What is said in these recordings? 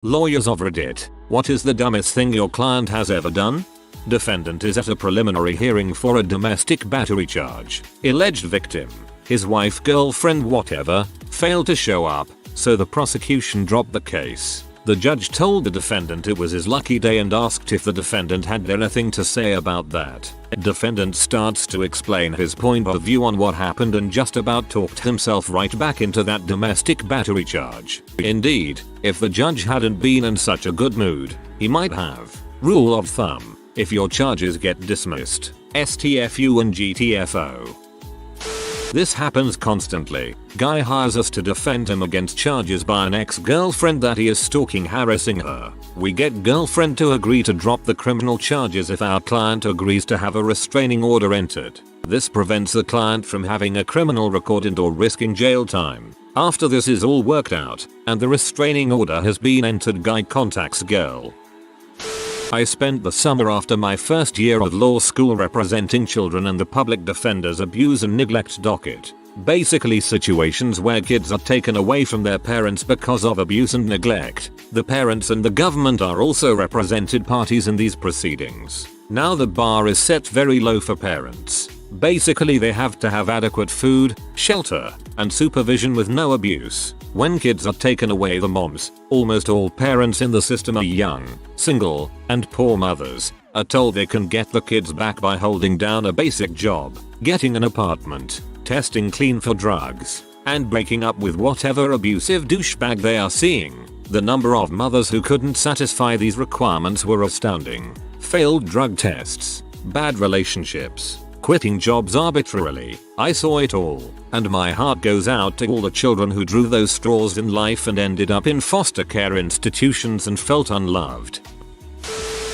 Lawyers of Reddit, what is the dumbest thing your client has ever done? Defendant is at a preliminary hearing for a domestic battery charge. Alleged victim, his wife, girlfriend, whatever, failed to show up, so the prosecution dropped the case. The judge told the defendant it was his lucky day and asked if the defendant had anything to say about that. Defendant starts to explain his point of view on what happened and just about talked himself right back into that domestic battery charge. Indeed, if the judge hadn't been in such a good mood, he might have. Rule of thumb: if your charges get dismissed, STFU and GTFO. This happens constantly. Guy hires us to defend him against charges by an ex-girlfriend that he is stalking, harassing her. We get girlfriend to agree to drop the criminal charges if our client agrees to have a restraining order entered. This prevents the client from having a criminal record or risking jail time. After this is all worked out and the restraining order has been entered, Guy contacts girl. I spent the summer after my first year of law school representing children in the public defender's abuse and neglect docket. Basically situations where kids are taken away from their parents because of abuse and neglect. The parents and the government are also represented parties in these proceedings. Now the bar is set very low for parents. Basically they have to have adequate food, shelter, and supervision with no abuse. When kids are taken away, the moms, almost all parents in the system are young, single, and poor mothers, are told they can get the kids back by holding down a basic job, getting an apartment, testing clean for drugs, and breaking up with whatever abusive douchebag they are seeing. The number of mothers who couldn't satisfy these requirements were astounding. Failed drug tests, bad relationships, quitting jobs arbitrarily. I saw it all, and my heart goes out to all the children who drew those straws in life and ended up in foster care institutions and felt unloved.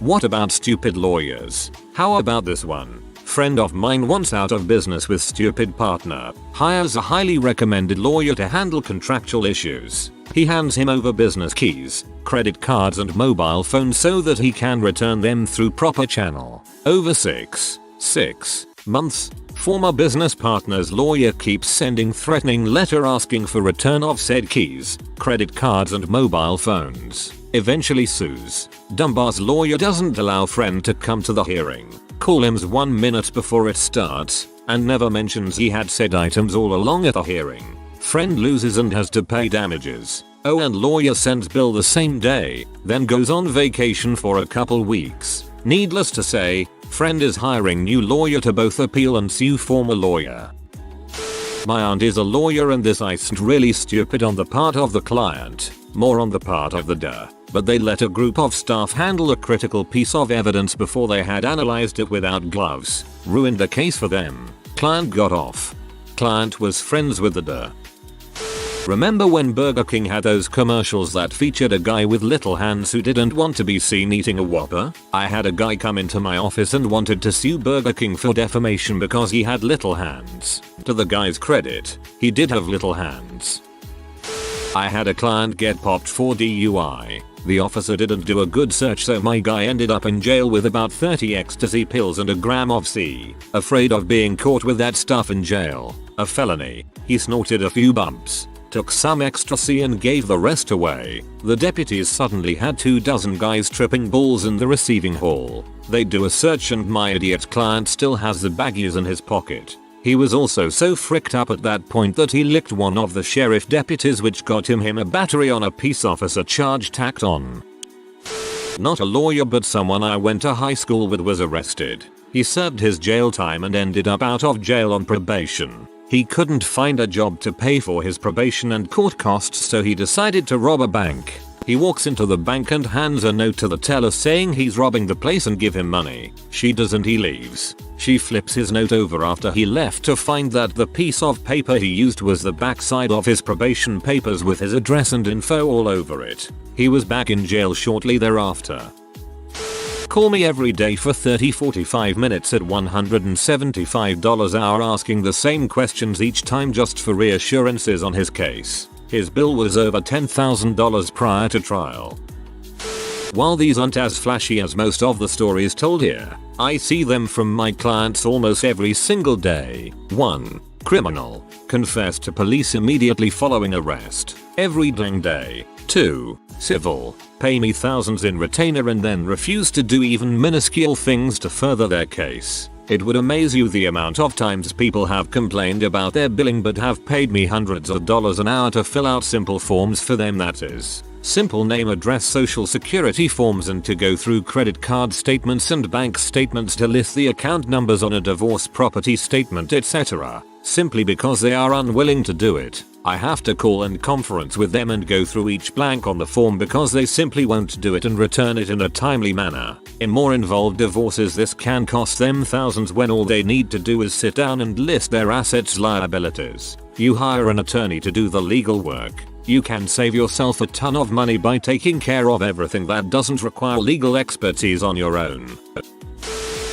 What about stupid lawyers? How about this one? Friend of mine once out of business with stupid partner, hires a highly recommended lawyer to handle contractual issues. He hands him over business keys, credit cards and mobile phones so that he can return them through proper channel. Over 6 months, former business partner's lawyer keeps sending threatening letter asking for return of said keys, credit cards and mobile phones. Eventually sues. Dumbar's lawyer doesn't allow friend to come to the hearing, call him 1 minute before it starts, and never mentions he had said items all along at the hearing. Friend loses and has to pay damages. Oh, and lawyer sends bill the same day, then goes on vacation for a couple weeks. Needless to say, friend is hiring new lawyer to both appeal and sue former lawyer. My aunt is a lawyer and this isn't really stupid on the part of the client, more on the part of the DA, but they let a group of staff handle a critical piece of evidence before they had analyzed it without gloves. Ruined the case for them. Client got off. Client was friends with the DA. Remember when Burger King had those commercials that featured a guy with little hands who didn't want to be seen eating a Whopper? I had a guy come into my office and wanted to sue Burger King for defamation because he had little hands. To the guy's credit, he did have little hands. I had a client get popped for DUI. The officer didn't do a good search, so my guy ended up in jail with about 30 ecstasy pills and a gram of C. Afraid of being caught with that stuff in jail. A felony. He snorted a few bumps, took some ecstasy and gave the rest away. The deputies suddenly had 24 guys tripping balls in the receiving hall. They do a search and my idiot client still has the baggies in his pocket. He was also so fricked up at that point that he licked one of the sheriff deputies, which got him a battery on a peace officer charge tacked on. Not a lawyer but someone I went to high school with was arrested. He served his jail time and ended up out of jail on probation. He couldn't find a job to pay for his probation and court costs, so he decided to rob a bank. He walks into the bank and hands a note to the teller saying he's robbing the place and give him money. She doesn't, he leaves. She flips his note over after he left to find that the piece of paper he used was the backside of his probation papers with his address and info all over it. He was back in jail shortly thereafter. Call me every day for 30-45 minutes at $175 an hour asking the same questions each time just for reassurances on his case. His bill was over $10,000 prior to trial. While these aren't as flashy as most of the stories told here, I see them from my clients almost every single day. 1. Criminal. Confessed to police immediately following arrest. Every dang day. 2. Civil. Pay me thousands in retainer and then refuse to do even minuscule things to further their case. It would amaze you the amount of times people have complained about their billing but have paid me hundreds of dollars an hour to fill out simple forms for them, that is. Simple name, address, social security forms, and to go through credit card statements and bank statements to list the account numbers on a divorce property statement, etc. Simply because they are unwilling to do it. I have to call and conference with them and go through each blank on the form because they simply won't do it and return it in a timely manner. In more involved divorces, this can cost them thousands when all they need to do is sit down and list their assets, liabilities. You hire an attorney to do the legal work. You can save yourself a ton of money by taking care of everything that doesn't require legal expertise on your own.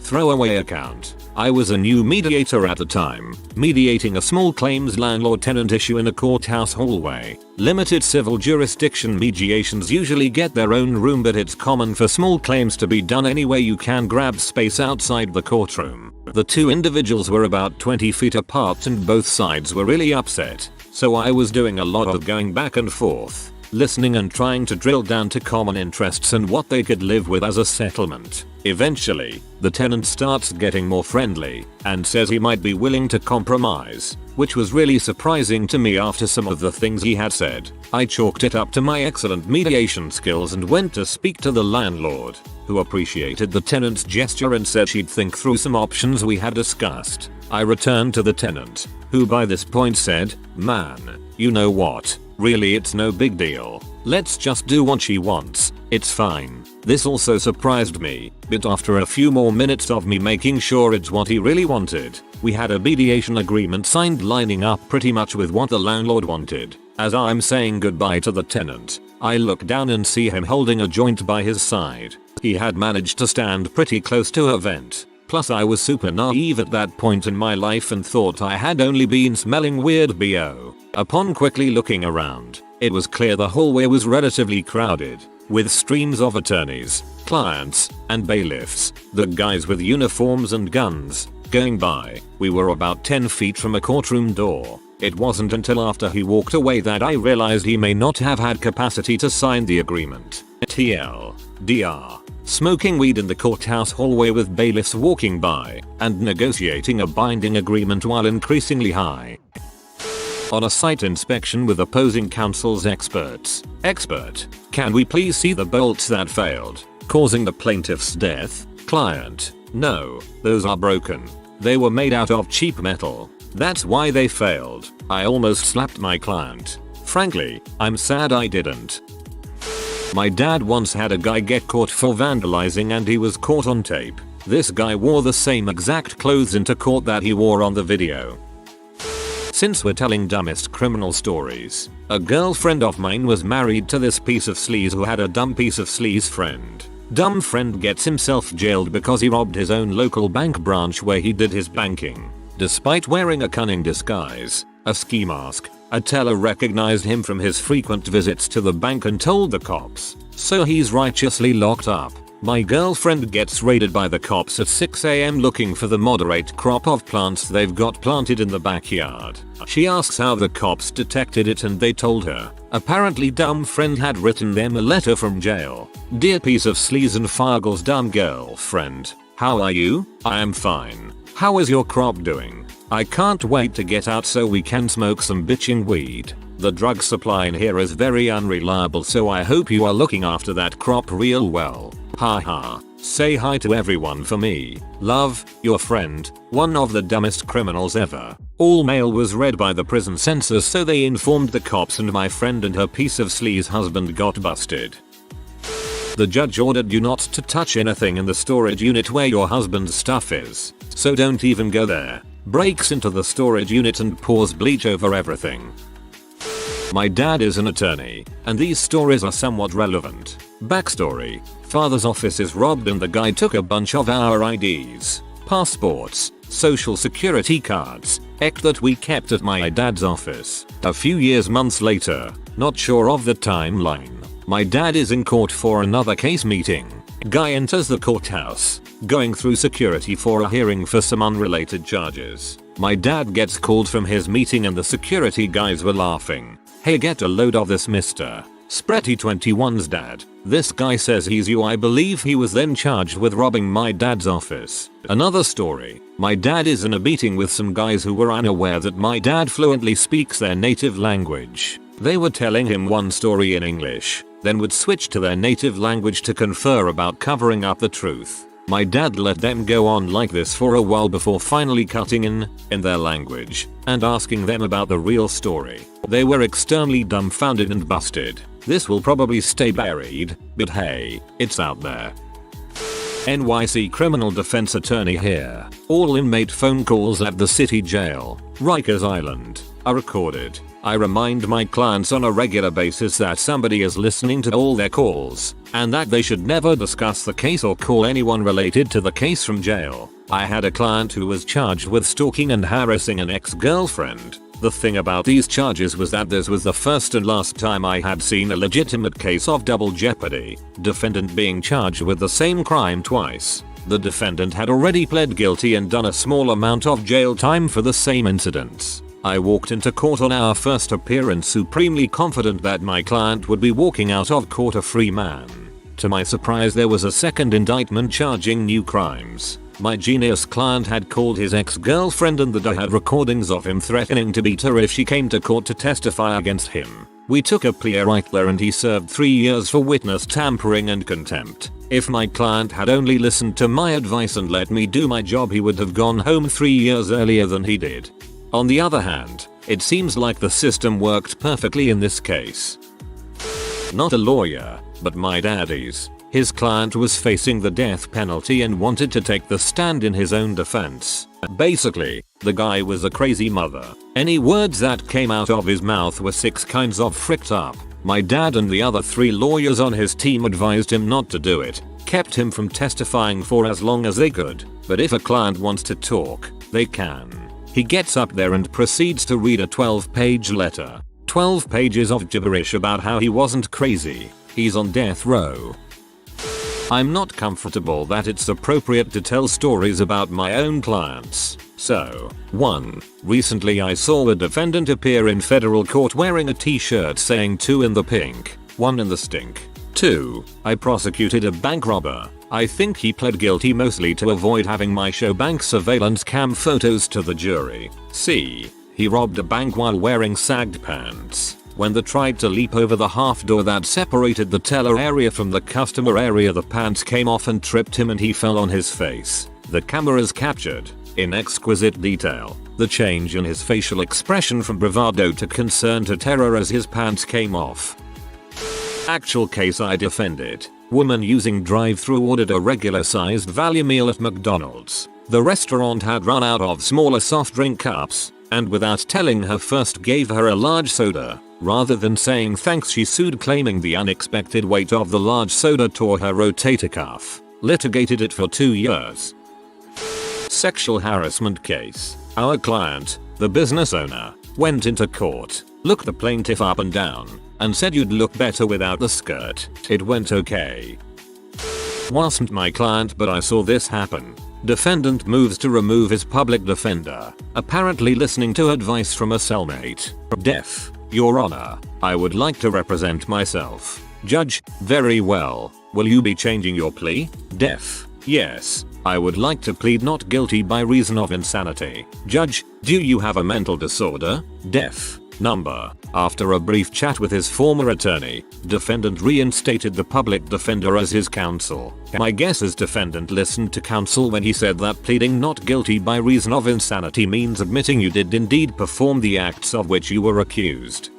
Throwaway account. I was a new mediator at the time, mediating a small claims landlord-tenant issue in a courthouse hallway. Limited civil jurisdiction mediations usually get their own room, but it's common for small claims to be done anywhere you can grab space outside the courtroom. The two individuals were about 20 feet apart and both sides were really upset, so I was doing a lot of going back and forth, listening and trying to drill down to common interests and what they could live with as a settlement. Eventually, the tenant starts getting more friendly and says he might be willing to compromise, which was really surprising to me after some of the things he had said. I chalked it up to my excellent mediation skills and went to speak to the landlord, who appreciated the tenant's gesture and said she'd think through some options we had discussed. I returned to the tenant, who by this point said, "Man, you know what? Really, it's no big deal. Let's just do what she wants. It's fine." This also surprised me, but after a few more minutes of me making sure it's what he really wanted, we had a mediation agreement signed lining up pretty much with what the landlord wanted. As I'm saying goodbye to the tenant, I look down and see him holding a joint by his side. He had managed to stand pretty close to a vent. Plus I was super naive at that point in my life and thought I had only been smelling weird BO. Upon quickly looking around, it was clear the hallway was relatively crowded, with streams of attorneys, clients, and bailiffs, the guys with uniforms and guns, going by. We were about 10 feet from a courtroom door. It wasn't until after he walked away that I realized he may not have had capacity to sign the agreement. TLDR. Smoking weed in the courthouse hallway with bailiffs walking by, and negotiating a binding agreement while increasingly high. On a site inspection with opposing counsel's experts. Expert, can we please see the bolts that failed, causing the plaintiff's death? Client, no, those are broken. They were made out of cheap metal. That's why they failed. I almost slapped my client. Frankly, I'm sad I didn't. My dad once had a guy get caught for vandalizing and he was caught on tape. This guy wore the same exact clothes into court that he wore on the video. Since we're telling dumbest criminal stories, a girlfriend of mine was married to this piece of sleaze who had a dumb piece of sleaze friend. Dumb friend gets himself jailed because he robbed his own local bank branch where he did his banking. Despite wearing a cunning disguise, a ski mask, a teller recognized him from his frequent visits to the bank and told the cops, so he's righteously locked up. My girlfriend gets raided by the cops at 6 AM looking for the moderate crop of plants they've got planted in the backyard. She asks how the cops detected it and they told her. Apparently dumb friend had written them a letter from jail. Dear piece of sleaze and Fargle's dumb girlfriend. How are you? I am fine. How is your crop doing? I can't wait to get out so we can smoke some bitching weed. The drug supply in here is very unreliable, so I hope you are looking after that crop real well. Haha. Say hi to everyone for me. Love, your friend, one of the dumbest criminals ever. All mail was read by the prison censors, so they informed the cops and my friend and her piece of sleaze husband got busted. The judge ordered you not to touch anything in the storage unit where your husband's stuff is, so don't even go there. Breaks into the storage unit and pours bleach over everything. My dad is an attorney, and these stories are somewhat relevant. Backstory: father's office is robbed and the guy took a bunch of our IDs, passports, social security cards, that we kept at my dad's office. A few months later, not sure of the timeline, my dad is in court for another case meeting. Guy enters the courthouse, going through security for a hearing for some unrelated charges. My dad gets called from his meeting and the security guys were laughing. Hey, get a load of this, mister. Spretty21's dad. This guy says he's you. I believe he was then charged with robbing my dad's office. Another story. My dad is in a meeting with some guys who were unaware that my dad fluently speaks their native language. They were telling him one story in English, then would switch to their native language to confer about covering up the truth. My dad let them go on like this for a while before finally cutting in their language, and asking them about the real story. They were extremely dumbfounded and busted. This will probably stay buried, but hey, it's out there. NYC criminal defense attorney here. All inmate phone calls at the city jail, Rikers Island, are recorded. I remind my clients on a regular basis that somebody is listening to all their calls, and that they should never discuss the case or call anyone related to the case from jail. I had a client who was charged with stalking and harassing an ex-girlfriend. The thing about these charges was that this was the first and last time I had seen a legitimate case of double jeopardy, defendant being charged with the same crime twice. The defendant had already pled guilty and done a small amount of jail time for the same incidents. I walked into court on our first appearance supremely confident that my client would be walking out of court a free man. To my surprise, there was a second indictment charging new crimes. My genius client had called his ex-girlfriend and the day had recordings of him threatening to beat her if she came to court to testify against him. We took a plea right there and he served 3 years for witness tampering and contempt. If my client had only listened to my advice and let me do my job, he would have gone home 3 years earlier than he did. On the other hand, it seems like the system worked perfectly in this case. Not a lawyer, but my daddy's. His client was facing the death penalty and wanted to take the stand in his own defense. Basically, the guy was a crazy mother. Any words that came out of his mouth were 6 kinds of fricked up. My dad and the other 3 lawyers on his team advised him not to do it, kept him from testifying for as long as they could, but if a client wants to talk, they can. He gets up there and proceeds to read a 12-page letter. 12 pages of gibberish about how he wasn't crazy. He's on death row. I'm not comfortable that it's appropriate to tell stories about my own clients. So, 1. Recently I saw a defendant appear in federal court wearing a t-shirt saying 2 in the pink, 1 in the stink. 2. I prosecuted a bank robber. I think he pled guilty mostly to avoid having my show bank surveillance cam photos to the jury. C. He robbed a bank while wearing sagged pants. When they tried to leap over the half door that separated the teller area from the customer area, the pants came off and tripped him and he fell on his face. The cameras captured, in exquisite detail, the change in his facial expression from bravado to concern to terror as his pants came off. Actual case I defended. Woman using drive-thru ordered a regular-sized value meal at McDonald's. The restaurant had run out of smaller soft drink cups, and without telling her first gave her a large soda. Rather than saying thanks, she sued, claiming the unexpected weight of the large soda tore her rotator cuff. Litigated it for 2 years. Sexual harassment case. Our client, the business owner, went into court, looked the plaintiff up and down, and said you'd look better without the skirt. It went okay. Wasn't my client, but I saw this happen. Defendant moves to remove his public defender, apparently listening to advice from a cellmate. Def. Your Honor, I would like to represent myself. Judge. Very well. Will you be changing your plea? Def. Yes. I would like to plead not guilty by reason of insanity. Judge. Do you have a mental disorder? Def. Number. After a brief chat with his former attorney, defendant reinstated the public defender as his counsel. My guess is defendant listened to counsel when he said that pleading not guilty by reason of insanity means admitting you did indeed perform the acts of which you were accused.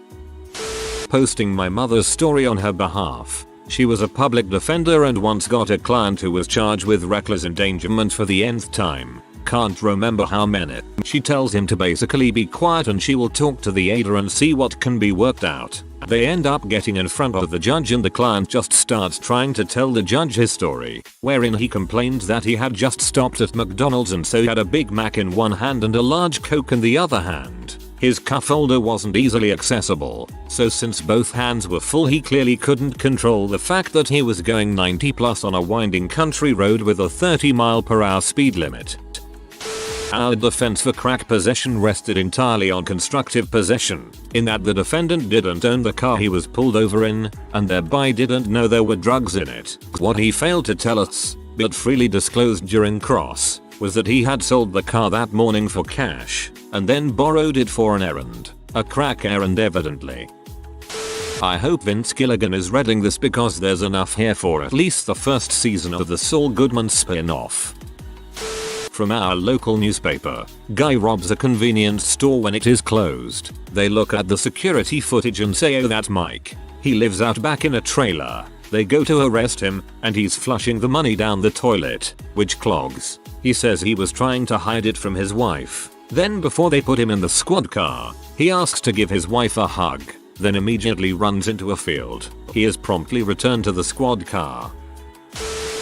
Posting my mother's story on her behalf. She was a public defender and once got a client who was charged with reckless endangerment for the nth time. Can't remember how many. She tells him to basically be quiet and she will talk to the aider and see what can be worked out. They end up getting in front of the judge and the client just starts trying to tell the judge his story, wherein he complains that he had just stopped at McDonald's and so had a Big Mac in one hand and a large Coke in the other hand. His cuff holder wasn't easily accessible, so since both hands were full he clearly couldn't control the fact that he was going 90+ on a winding country road with a 30 mph speed limit. Our defense for crack possession rested entirely on constructive possession, in that the defendant didn't own the car he was pulled over in, and thereby didn't know there were drugs in it. What he failed to tell us, but freely disclosed during cross, was that he had sold the car that morning for cash, and then borrowed it for an errand. A crack errand evidently. I hope Vince Gilligan is reading this because there's enough here for at least the first season of the Saul Goodman spin-off. From our local newspaper, guy robs a convenience store when it is closed. They look at the security footage and say, oh, that's Mike. He lives out back in a trailer. They go to arrest him, and he's flushing the money down the toilet, which clogs. He says he was trying to hide it from his wife. Then before they put him in the squad car, he asks to give his wife a hug, then immediately runs into a field. He is promptly returned to the squad car.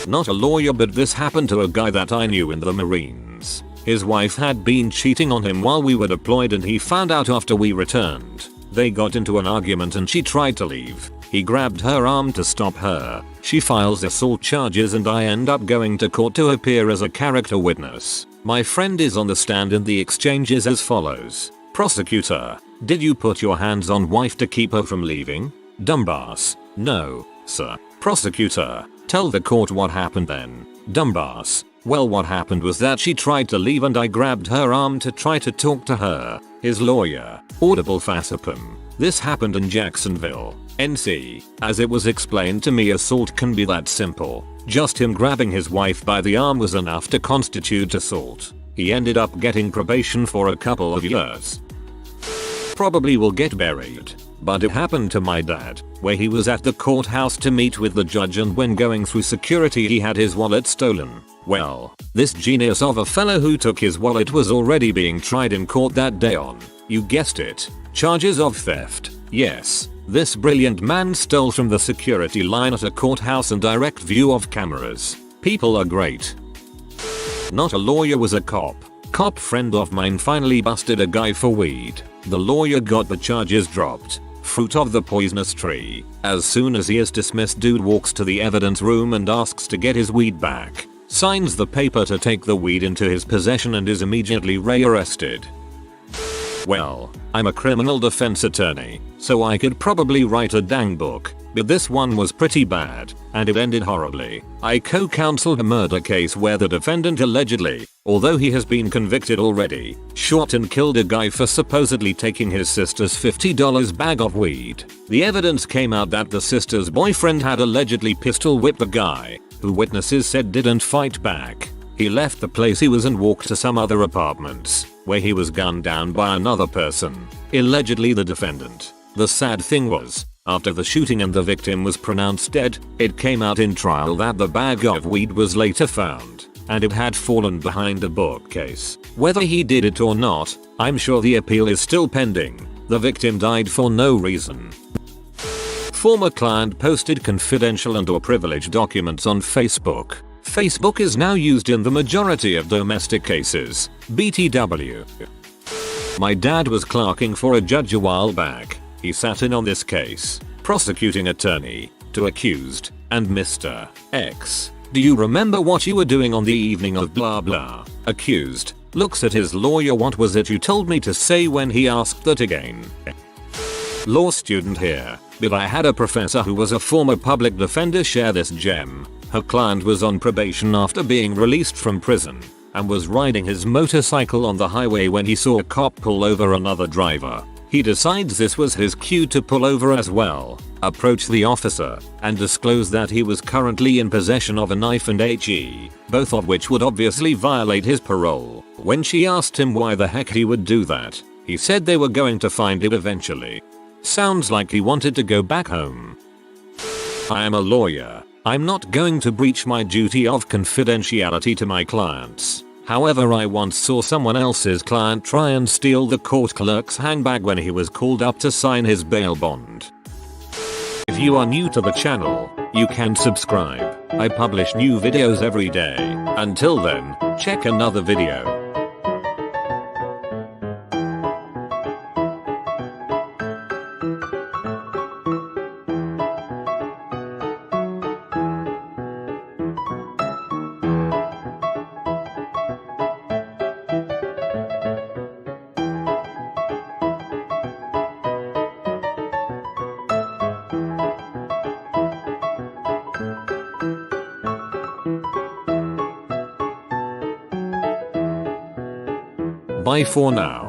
Not a lawyer, but this happened to a guy that I knew in the Marines. His wife had been cheating on him while we were deployed and he found out after we returned. They got into an argument and she tried to leave. He grabbed her arm to stop her. She files assault charges and I end up going to court to appear as a character witness. My friend is on the stand and the exchange is as follows. Prosecutor: did you put your hands on wife to keep her from leaving? Dumbass: no, sir. Prosecutor: tell the court what happened then. Dumbass: well, what happened was that she tried to leave and I grabbed her arm to try to talk to her. His lawyer: audible facipum. This happened in Jacksonville, NC. As it was explained to me, assault can be that simple. Just him grabbing his wife by the arm was enough to constitute assault. He ended up getting probation for a couple of years. Probably will get buried. But it happened to my dad, where he was at the courthouse to meet with the judge and when going through security he had his wallet stolen. Well, this genius of a fellow who took his wallet was already being tried in court that day on, you guessed it, charges of theft. Yes, this brilliant man stole from the security line at a courthouse in direct view of cameras. People are great. Not a lawyer, was a cop. Cop friend of mine finally busted a guy for weed. The lawyer got the charges dropped. Fruit of the poisonous tree. As soon as he is dismissed, dude walks to the evidence room and asks to get his weed back. Signs the paper to take the weed into his possession and is immediately rearrested. Well, I'm a criminal defense attorney, so I could probably write a dang book, but this one was pretty bad, and it ended horribly. I co-counseled a murder case where the defendant allegedly, although he has been convicted already, shot and killed a guy for supposedly taking his sister's $50 bag of weed. The evidence came out that the sister's boyfriend had allegedly pistol whipped the guy, who witnesses said didn't fight back. He left the place he was and walked to some other apartments, where he was gunned down by another person, allegedly the defendant. The sad thing was, after the shooting and the victim was pronounced dead, it came out in trial that the bag of weed was later found, and it had fallen behind a bookcase. Whether he did it or not, I'm sure the appeal is still pending. The victim died for no reason. Former client posted confidential and/or privileged documents on Facebook. Facebook is now used in the majority of domestic cases. BTW. My dad was clerking for a judge a while back. He sat in on this case. Prosecuting attorney, to accused, and Mr. X: do you remember what you were doing on the evening of blah blah? Accused looks at his lawyer: what was it you told me to say? When he asked that again. Law student here, but I had a professor who was a former public defender share this gem. Her client was on probation after being released from prison, and was riding his motorcycle on the highway when he saw a cop pull over another driver. He decides this was his cue to pull over as well, approach the officer, and disclose that he was currently in possession of a knife and HE, both of which would obviously violate his parole. When she asked him why the heck he would do that, he said they were going to find it eventually. Sounds like he wanted to go back home. I am a lawyer. I'm not going to breach my duty of confidentiality to my clients. However, I once saw someone else's client try and steal the court clerk's handbag when he was called up to sign his bail bond. If you are new to the channel, you can subscribe. I publish new videos every day. Until then, check another video. Bye for now.